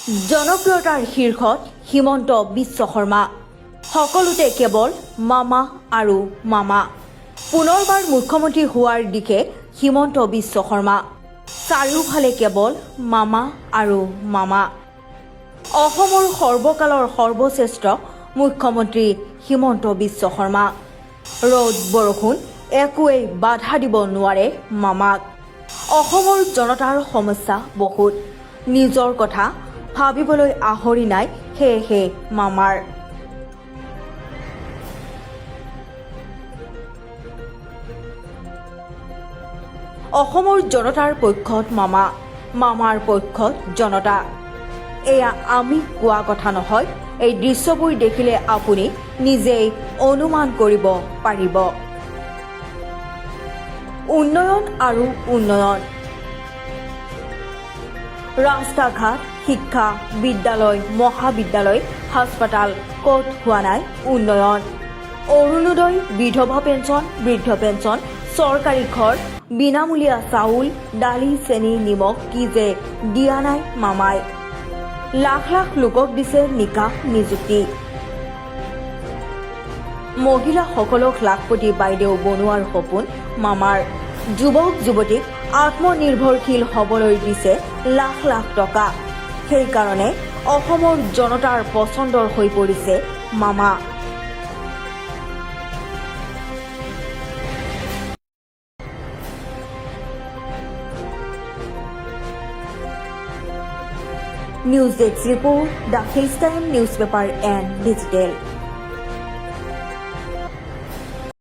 জনপ্ৰিয়তাৰ শীৰ্ষত হিমন্ত বিশ্ব শৰ্মা। সকলোতে কেৱল মামা আৰু মামা। পুনৰবাৰ মুখ্যমন্ত্ৰী হোৱাৰ দিশে হিমন্ত বিশ্ব শৰ্মা। চাৰিওফালে কেৱল মামা আৰু মামা। অসমৰ সৰ্বকালৰ সৰ্বশ্ৰেষ্ঠ মুখ্যমন্ত্ৰী হিমন্ত বিশ্ব শৰ্মা। ৰ'দ বৰষুণ একোৱেই বাধা দিব নোৱাৰে মামাক। অসমৰ জনতাৰ সমস্যা বহুত, নিজৰ কথা ভাবিবলৈ আহৰি নাই সেয়েহে মামাৰ। অসমৰ জনতাৰ পক্ষত মামা, মামাৰ পক্ষত জনতা। এয়া আমি কোৱা কথা নহয়, এই দৃশ্যবোৰ দেখিলে আপুনি নিজেই অনুমান কৰিব পাৰিব। উন্নয়ন আৰু উন্নয়ন। ৰাস্তা ঘাট, শিক্ষা, বিদ্যালয়, মহাবিদ্যালয়, হাস্পাতাল ক'ত হোৱা নাই উন্নয়ন। অৰুণোদয়, বিধৱা পেঞ্চন, বৃদ্ধ পেঞ্চন, চৰকাৰী ঘৰ, বিনামূলীয়া চাউল, দালি, চেনি, নিমখ কি যে দিয়া নাই মামাই। লাখ লাখ লোকক দিছে নিকা নিযুক্তি। মহিলাসকলক লাখপতি বাইদেউ বনোৱাৰ সপোন মামাৰ। যুৱক যুৱতীক আত্মনিৰ্ভৰশীল হ'বলৈ দিছে লাখ লাখ টকা। সেইকাৰণে অসমৰ জনতাৰ পচন্দৰ হৈ পৰিছে মামা। News desk report, the Hills Time newspaper and digital.